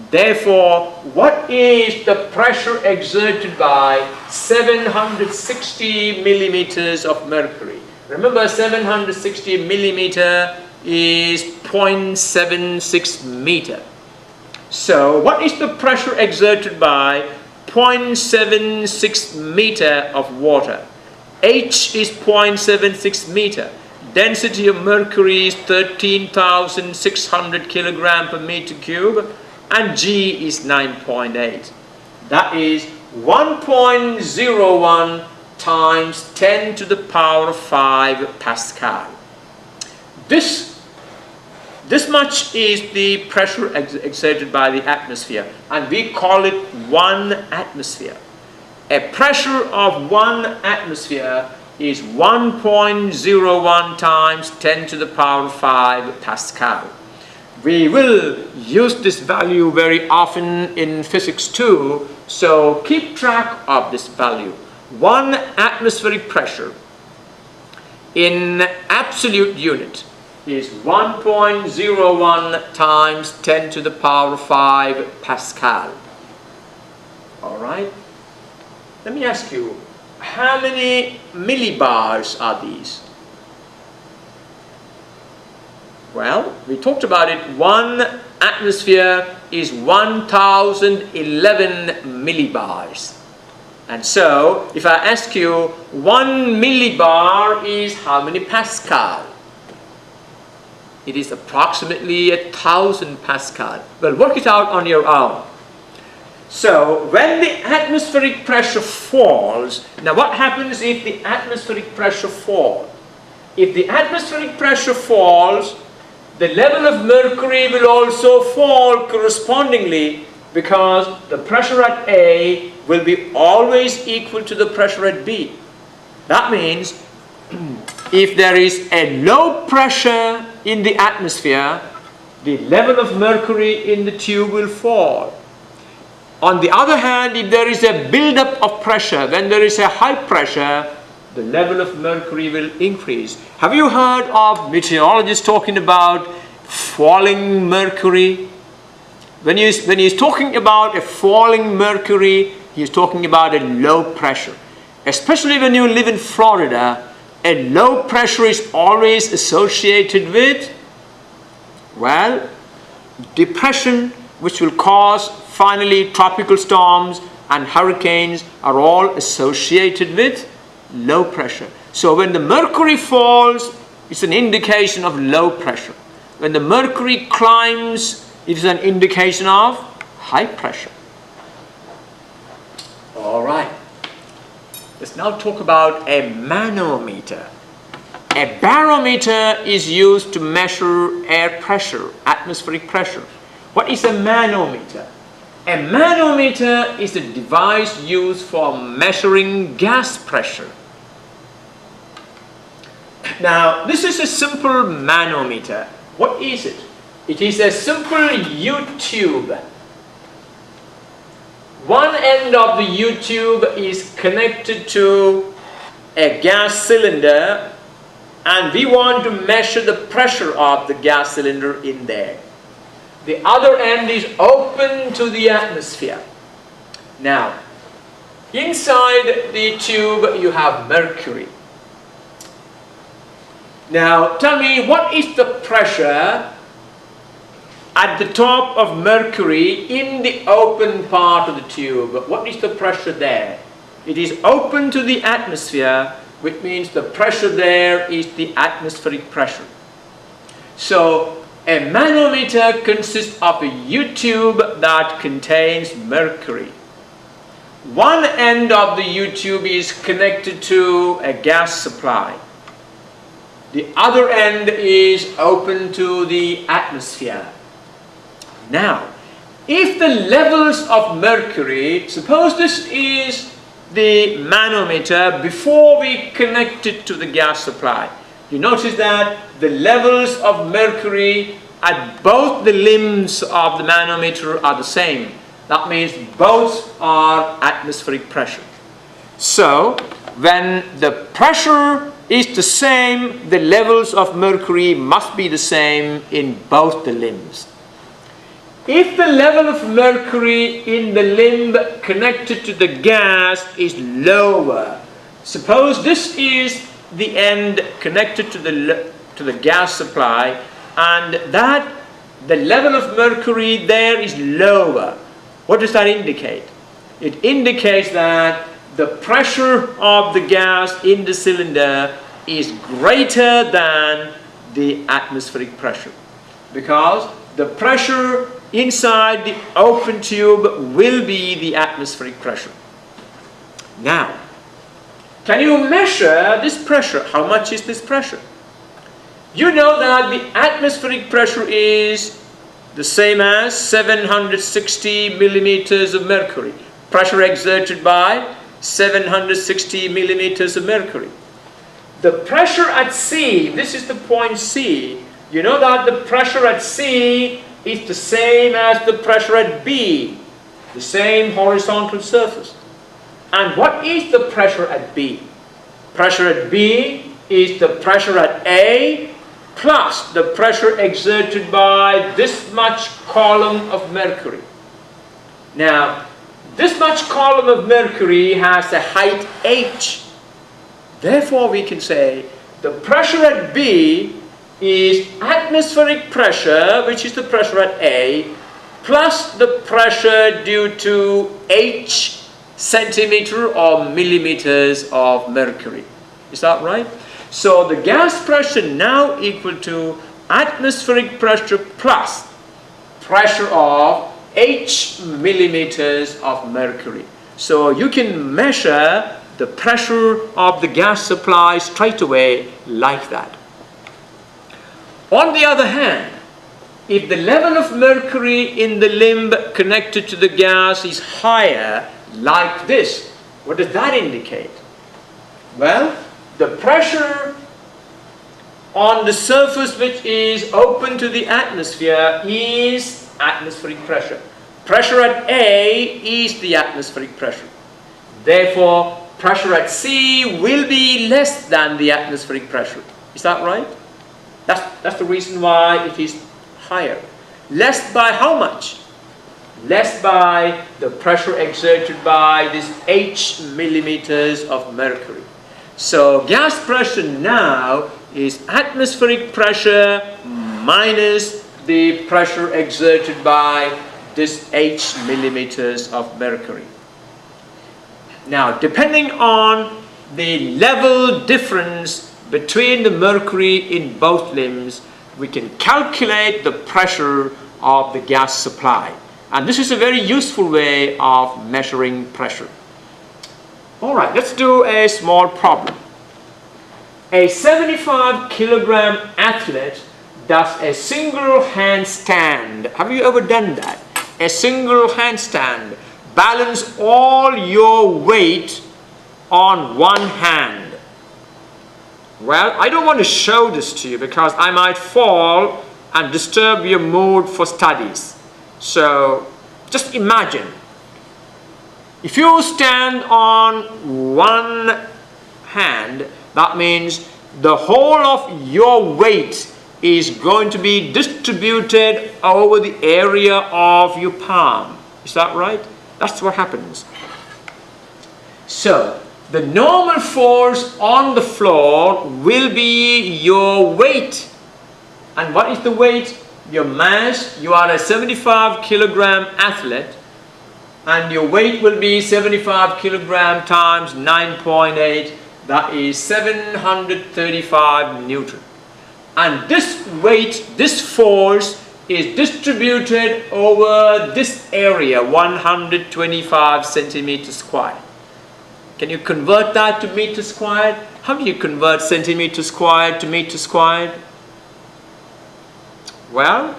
Therefore, what is the pressure exerted by 760 millimeters of mercury? Remember, 760 millimeter is 0.76 meter. So, what is the pressure exerted by 0.76 meter of water? H is 0.76 meter. Density of mercury is 13,600 kilogram per meter cube. And G is 9.8. That is 1.01 times 10 to the power of 5 Pascal. This much is the pressure exerted by the atmosphere, and we call it 1 atmosphere. A pressure of 1 atmosphere is 1.01 times 10 to the power of 5 Pascal. We will use this value very often in physics too, so keep track of this value. 1 atmospheric pressure in absolute unit is 1.01 times 10 to the power of 5 Pascal. Alright? Let me ask you, how many millibars are these? Well, we talked about it. 1 atmosphere is 1011 millibars. And so, if I ask you, 1 millibar is how many Pascal? It is approximately 1000 Pascal. Well, work it out on your own. So, when the atmospheric pressure falls, now what happens if the atmospheric pressure falls? If the atmospheric pressure falls, the level of mercury will also fall correspondingly, because the pressure at A will be always equal to the pressure at B. That means if there is a low pressure in the atmosphere, the level of mercury in the tube will fall. On the other hand, if there is a buildup of pressure, when there is a high pressure, the level of mercury will increase. Have you heard of meteorologists talking about falling mercury? When he's talking about a falling mercury, he's talking about a low pressure. Especially when you live in Florida, a low pressure is always associated with, well, depression, which will cause finally tropical storms, and hurricanes are all associated with low pressure. So when the mercury falls, it's an indication of low pressure. When the mercury climbs, it is an indication of high pressure. All right. Let's now talk about a manometer. A barometer is used to measure air pressure, atmospheric pressure. What is a manometer? A manometer is a device used for measuring gas pressure. Now, this is a simple manometer. What is it? It is a simple U-tube. One end of the U-tube is connected to a gas cylinder, and we want to measure the pressure of the gas cylinder in there. The other end is open to the atmosphere. Now, inside the tube you have mercury. Now, tell me, what is the pressure at the top of mercury in the open part of the tube? What is the pressure there? It is open to the atmosphere, which means the pressure there is the atmospheric pressure. So, a manometer consists of a U-tube that contains mercury. One end of the U-tube is connected to a gas supply. The other end is open to the atmosphere. Now, if the levels of mercury, suppose this is the manometer before we connect it to the gas supply. You notice that the levels of mercury at both the limbs of the manometer are the same. That means both are atmospheric pressure. So, when the pressure is the same, the levels of mercury must be the same in both the limbs. If the level of mercury in the limb connected to the gas is lower, suppose this is the end connected to the gas supply, and that the level of mercury there is lower. What does that indicate? It indicates that the pressure of the gas in the cylinder is greater than the atmospheric pressure, because the pressure inside the open tube will be the atmospheric pressure. Now, can you measure this pressure? How much is this pressure? You know that the atmospheric pressure is the same as 760 millimeters of mercury. Pressure exerted by 760 millimeters of mercury. The pressure at C, this is the point C. You know that the pressure at C is the same as the pressure at B, the same horizontal surface. And what is the pressure at B? Pressure at B is the pressure at A plus the pressure exerted by this much column of mercury. Now, This much column of mercury has a height h. Therefore, we can say the pressure at B is atmospheric pressure, which is the pressure at A, plus the pressure due to h centimeter or millimeters of mercury. Is that right? So the gas pressure now equal to atmospheric pressure plus pressure of h millimeters of mercury. So you can measure the pressure of the gas supply straight away like that. On the other hand, if the level of mercury in the limb connected to the gas is higher, like this, what does that indicate? Well, the pressure on the surface which is open to the atmosphere is atmospheric pressure. Pressure at A is the atmospheric pressure. Therefore, pressure at C will be less than the atmospheric pressure. Is that right? That's the reason why it is higher. Less by how much? Less by the pressure exerted by this h millimeters of mercury. So gas pressure now is atmospheric pressure minus the pressure exerted by this h millimeters of mercury. Now, depending on the level difference between the mercury in both limbs, we can calculate the pressure of the gas supply. And this is a very useful way of measuring pressure. All right, let's do a small problem. A 75 kilogram athlete does a single handstand. Have you ever done that? A single handstand. Balance all your weight on one hand. Well, I don't want to show this to you because I might fall and disturb your mood for studies. So just imagine, if you stand on one hand, that means the whole of your weight is going to be distributed over the area of your palm. Is that right? That's what happens. So the normal force on the floor will be your weight. And what is the weight? Your mass. You are a 75 kilogram athlete and your weight will be 75 kilogram times 9.8. That is 735 Newton. And this weight, this force is distributed over this area, 125 centimeters squared. Can you convert that to meters squared? How do you convert centimeters squared to meters squared? Well,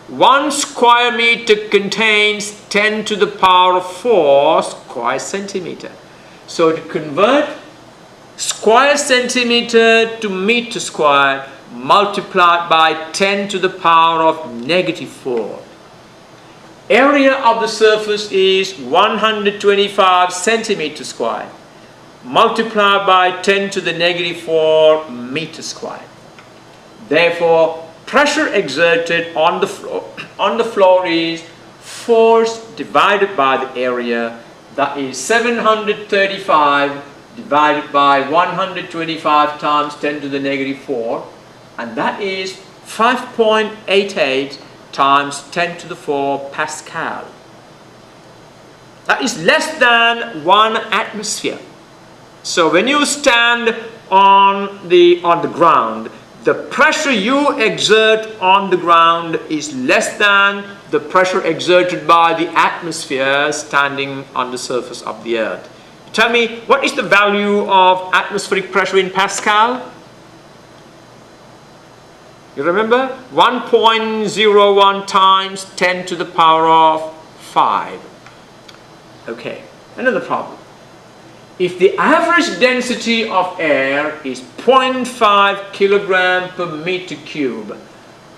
1 square meter contains 10 to the power of 4 square centimeter. So to convert square centimeter to meter squared, multiplied by 10 to the power of negative 4. Area of the surface is 125 centimeters squared, multiplied by 10 to the negative 4 meters squared. Therefore, pressure exerted on the floor is force divided by the area, that is 735 divided by 125 times 10 to the negative 4, and that is 5.88 times 10 to the 4 Pascal. That is less than 1 atmosphere. So when you stand on the ground, the pressure you exert on the ground is less than the pressure exerted by the atmosphere standing on the surface of the earth. Tell me, what is the value of atmospheric pressure in Pascal? You remember? 1.01 times 10 to the power of 5. Okay, another problem. If the average density of air is 0.5 kilogram per meter cube,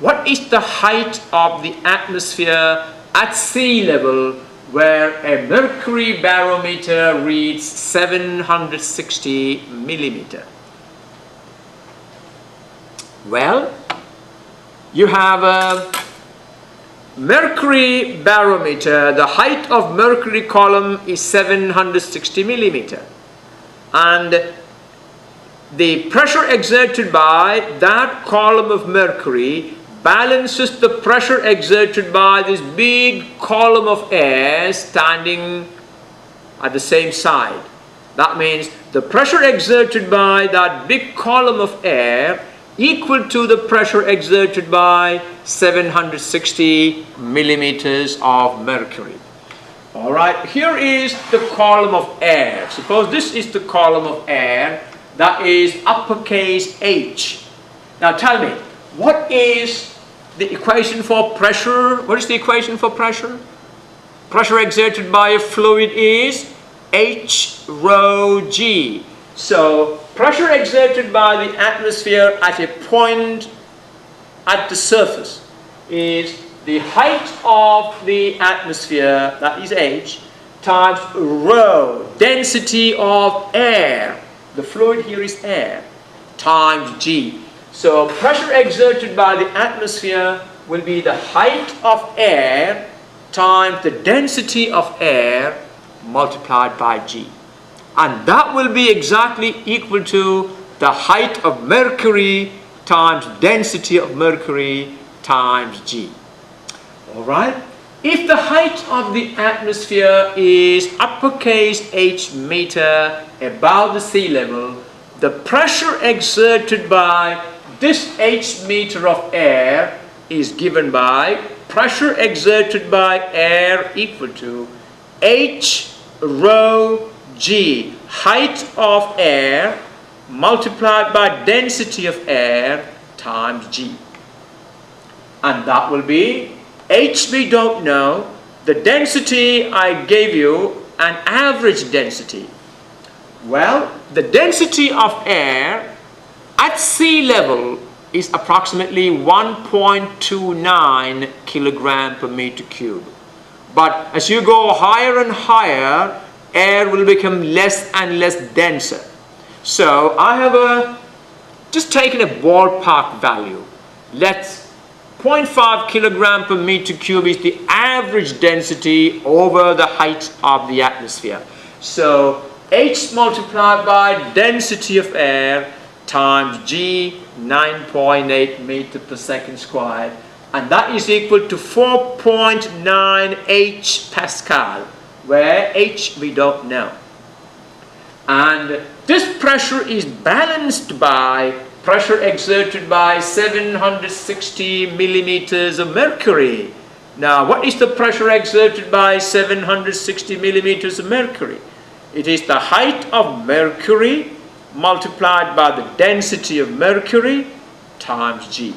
what is the height of the atmosphere at sea level where a mercury barometer reads 760 millimeter? Well, you have mercury barometer, the height of mercury column is 760 millimeter, and the pressure exerted by that column of mercury balances the pressure exerted by this big column of air standing at the same side. That means the pressure exerted by that big column of air equal to the pressure exerted by 760 millimeters of mercury. Alright, here is the column of air. Suppose this is the column of air, that is uppercase H. Now tell me, what is the equation for pressure? What is the equation for pressure? Pressure exerted by a fluid is H rho G. So pressure exerted by the atmosphere at a point at the surface is the height of the atmosphere, that is H, times rho, density of air. The fluid here is air, times G. So pressure exerted by the atmosphere will be the height of air times the density of air multiplied by G. And that will be exactly equal to the height of mercury times density of mercury times G. Alright? If the height of the atmosphere is uppercase H meter above the sea level, the pressure exerted by this H meter of air is given by pressure exerted by air equal to H rho G, height of air multiplied by density of air times G. And that will be H we don't know, the density I gave you, an average density. Well, the density of air at sea level is approximately 1.29 kilogram per meter cube. But as you go higher and higher, air will become less and less denser. So I have just taken a ballpark value. Let's 0.5 kilogram per meter cube is the average density over the height of the atmosphere. So H multiplied by density of air times G, 9.8 meter per second squared, and that is equal to 4.9 H Pascal, where H we don't know. And this pressure is balanced by pressure exerted by 760 millimeters of mercury. Now, what is the pressure exerted by 760 millimeters of mercury? It is the height of mercury multiplied by the density of mercury times G.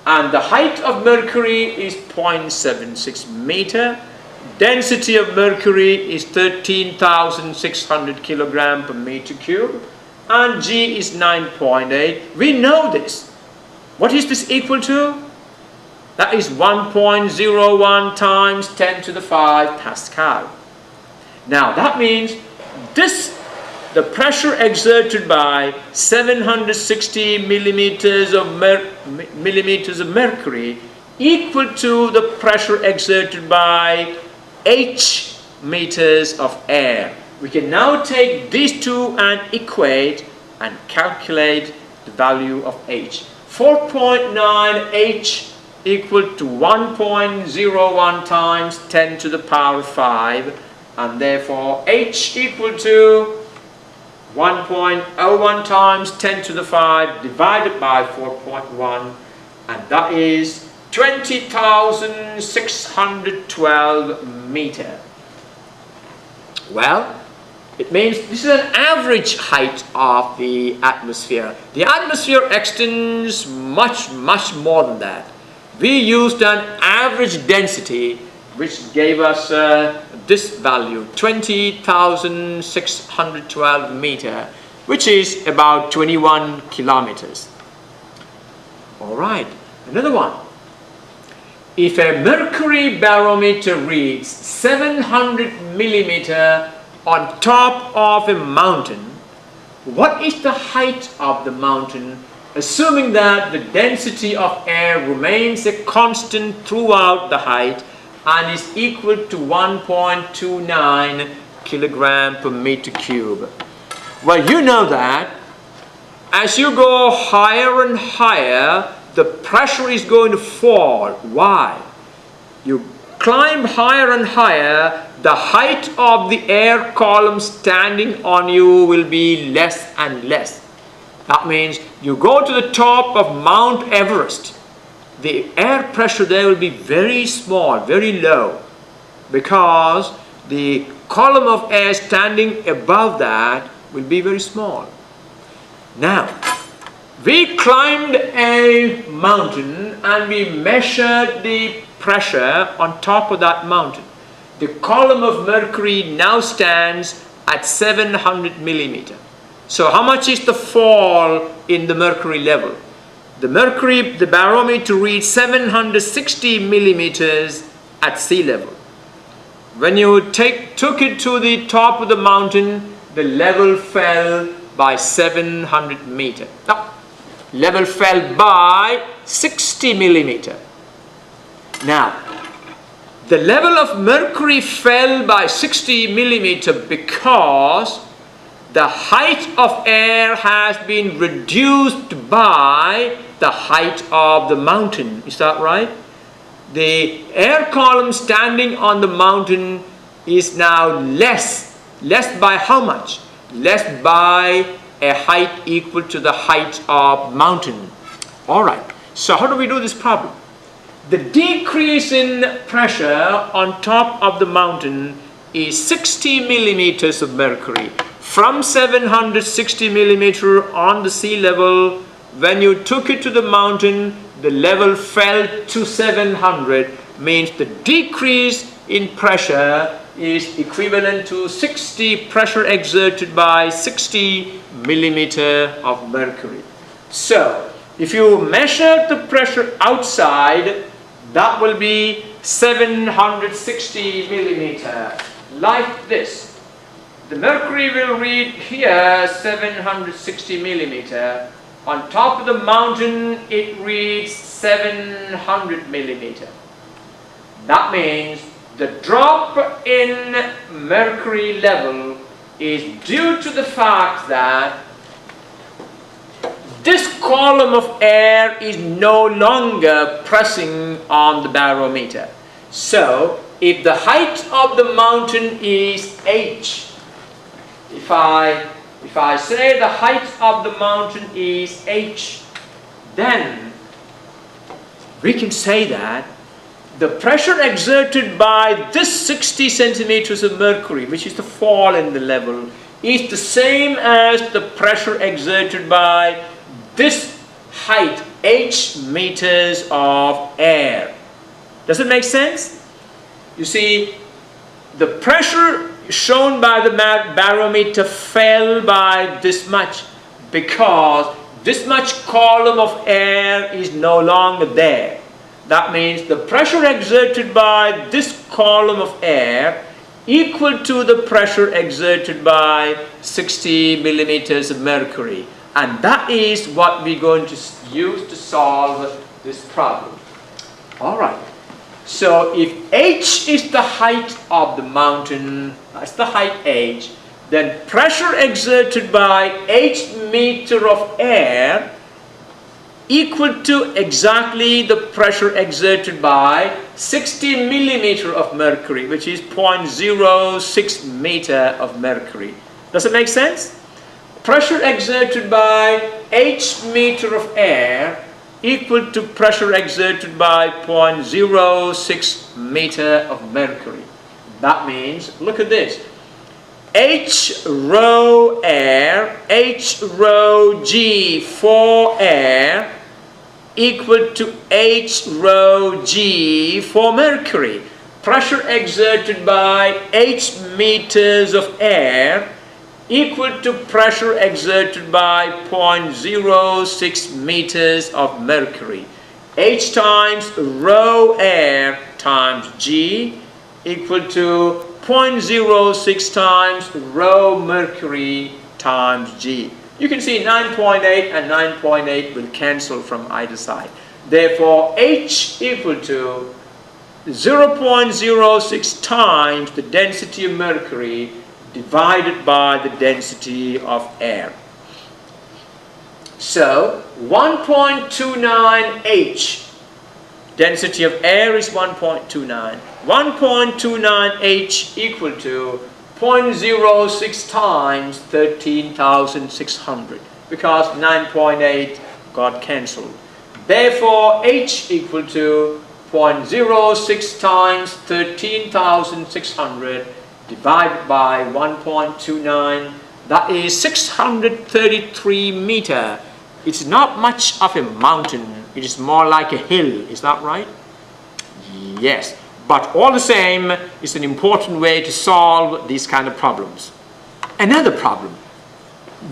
And the height of mercury is 0.76 meter. Density of mercury is 13,600 kilogram per meter cube. And G is 9.8. We know this. What is this equal to? That is 1.01 times 10 to the 5 Pascal. Now that means the pressure exerted by 760 millimeters of mercury equal to the pressure exerted by H meters of air. We can now take these two and equate and calculate the value of H. 4.9 H equal to 1.01 times 10 to the power 5, and therefore H equal to 1.01 times 10 to the 5 divided by 4.1, and that is 20,612 meter. Well, it means this is an average height of the atmosphere. The atmosphere extends much more than that. We used an average density which gave us this value, 20,612 meter, which is about 21 kilometers. Alright, another one. If a mercury barometer reads 700 millimeter on top of a mountain, what is the height of the mountain assuming that the density of air remains a constant throughout the height and is equal to 1.29 kilogram per meter cube. Well, you know that as you go higher and higher, the pressure is going to fall. Why? You climb higher and higher, the height of the air column standing on you will be less and less. That means you go to the top of Mount Everest, the air pressure there will be very small, very low, because the column of air standing above that will be very small. Now, we climbed a mountain and we measured the pressure on top of that mountain. The column of mercury now stands at 700 millimeter. So how much is the fall in the mercury level? The barometer reads 760 millimeters at sea level. When you took it to the top of the mountain, the level fell by 700 meter. Now, level fell by 60 millimeter. Now, the level of mercury fell by 60 millimeter because the height of air has been reduced by the height of the mountain. Is that right? The air column standing on the mountain is now less. Less by how much? Less by a height equal to the height of mountain. Alright, so how do we do this problem? The decrease in pressure on top of the mountain is 60 millimeters of mercury. From 760 millimeter on the sea level, when you took it to the mountain, the level fell to 700, means the decrease in pressure is equivalent to 60 pressure exerted by 60 millimeter of mercury. So, if you measure the pressure outside, that will be 760 millimeter, like this. The mercury will read here 760 millimeter. On top of the mountain, it reads 700 millimeter. That means the drop in mercury level is due to the fact that this column of air is no longer pressing on the barometer. So, if the height of the mountain is h, if I say the height of the mountain is h, then we can say that the pressure exerted by this 60 centimeters of mercury, which is the fall in the level, is the same as the pressure exerted by this height, h meters of air. Does it make sense? You see, the pressure shown by the barometer fell by this much because this much column of air is no longer there. That means the pressure exerted by this column of air equal to the pressure exerted by 60 millimeters of mercury. And that is what we're going to use to solve this problem. Alright. So if h is the height of the mountain, that's the height h, then pressure exerted by h meter of air equal to exactly the pressure exerted by 60 millimeter of mercury, which is 0.06 meter of mercury. Does it make sense? Pressure exerted by h meter of air equal to pressure exerted by 0.06 meter of mercury. That means, look at this, h rho air, h rho g for air equal to h rho g for mercury. Pressure exerted by h meters of air equal to pressure exerted by 0.06 meters of mercury. H times rho air times G equal to 0.06 times rho mercury times G. You can see 9.8 and 9.8 will cancel from either side. Therefore, H equal to 0.06 times the density of mercury divided by the density of air. So 1.29 H, density of air is 1.29. 1.29 H equal to 0.06 times 13,600, because 9.8 got cancelled. Therefore, H equal to 0.06 times 13,600 divided by 1.29, that is 633 meter. It's not much of a mountain, it is more like a hill, is that right? Yes, but all the same, it's an important way to solve these kind of problems. Another problem.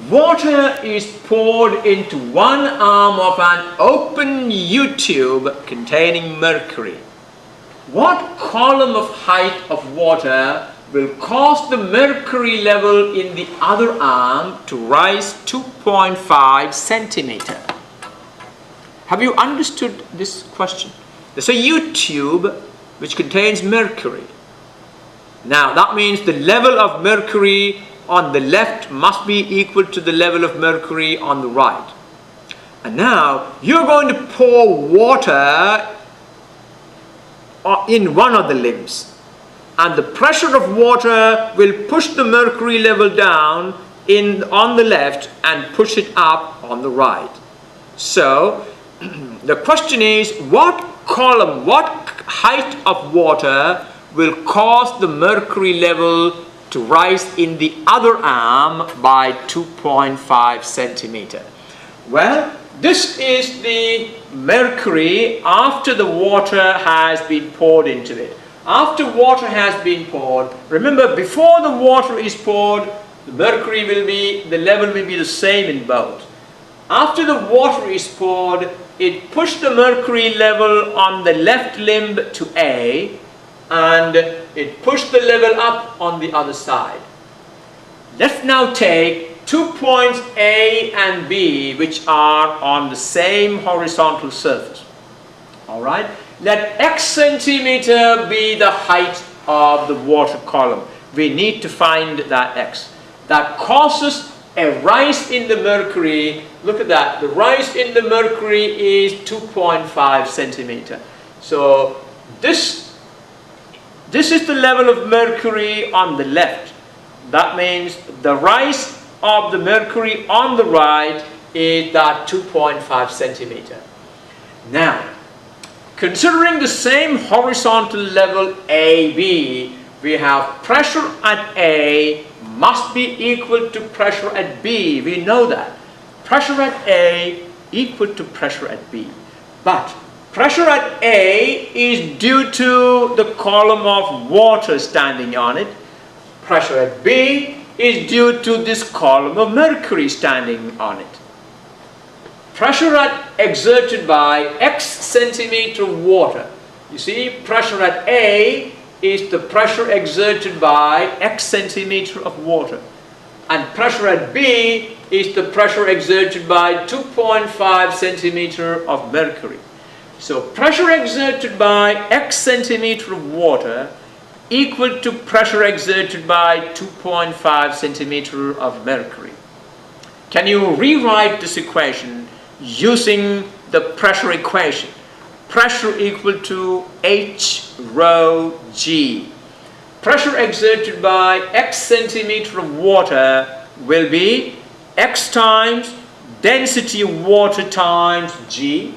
Water is poured into one arm of an open U-tube containing mercury. What column of height of water will cause the mercury level in the other arm to rise 2.5 centimeter? Have you understood this question? There's a U-tube which contains mercury. Now that means the level of mercury on the left must be equal to the level of mercury on the right. And now you're going to pour water in one of the limbs, and the pressure of water will push the mercury level down on the left and push it up on the right. So the question is, what column, what height of water will cause the mercury level to rise in the other arm by 2.5 centimeter? Well, this is the mercury after the water has been poured into it. After water has been poured, remember, before the water is poured, the mercury will be, the level will be the same in both. After the water is poured, it pushed the mercury level on the left limb to A, and it pushed the level up on the other side. Let's now take 2 points A and B, which are on the same horizontal surface. Alright? Let x centimeter be the height of the water column. We need to find that x. That causes a rise in the mercury. Look at that. The rise in the mercury is 2.5 centimeter. So this is the level of mercury on the left. That means the rise of the mercury on the right is that 2.5 centimeter. Now, considering the same horizontal level AB, we have pressure at A must be equal to pressure at B. We know that. Pressure at A equal to pressure at B. But pressure at A is due to the column of water standing on it. Pressure at B is due to this column of mercury standing on it. Pressure exerted by x centimeter of water. You see, pressure at A is the pressure exerted by x centimeter of water. And pressure at B is the pressure exerted by 2.5 centimeter of mercury. So pressure exerted by x centimeter of water equal to pressure exerted by 2.5 centimeter of mercury. Can you rewrite this equation using the pressure equation? Pressure equal to H rho G. Pressure exerted by x centimeter of water will be x times density of water times G,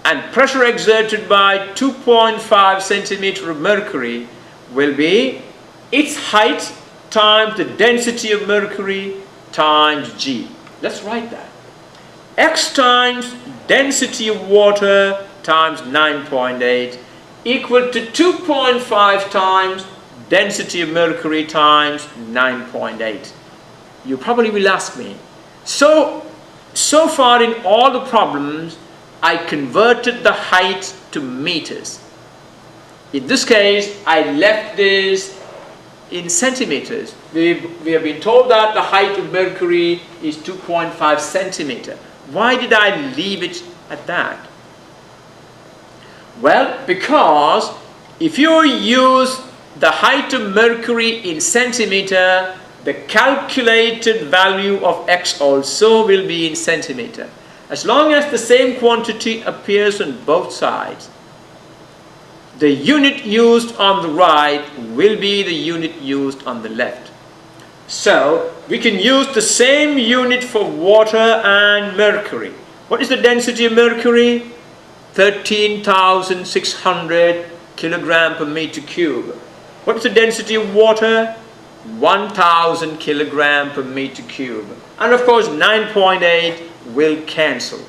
and pressure exerted by 2.5 centimeter of mercury will be its height times the density of mercury times G. Let's write that. X times density of water times 9.8 equal to 2.5 times density of mercury times 9.8. You probably will ask me, so far in all the problems I converted the height to meters. In this case, I left this in centimeters. We have been told that the height of Mercury is 2.5 centimeter. Why did I leave it at that? Well, because if you use the height of Mercury in centimeter, the calculated value of x also will be in centimeter. As long as the same quantity appears on both sides, the unit used on the right will be the unit used on the left. So we can use the same unit for water and mercury. What is the density of mercury? 13,600 kilogram per meter cube. What is the density of water? 1,000 kilogram per meter cube. And of course 9.8 will cancel.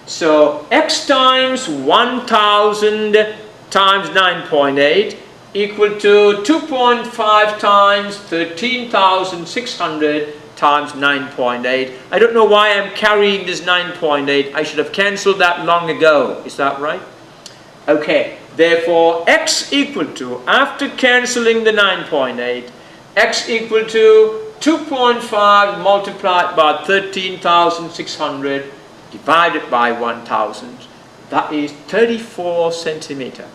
So x times 1,000 times 9.8 equal to 2.5 times 13,600 times 9.8. I don't know why I'm carrying this 9.8. I should have cancelled that long ago. Is that right? Okay. Therefore, x equal to, after cancelling the 9.8, x equal to 2.5 multiplied by 13,600 divided by 1,000. That is 34 centimeter.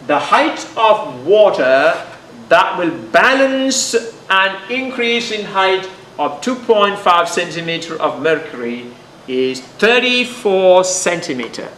The height of water that will balance an increase in height of 2.5 centimeter of mercury is 34 centimeter.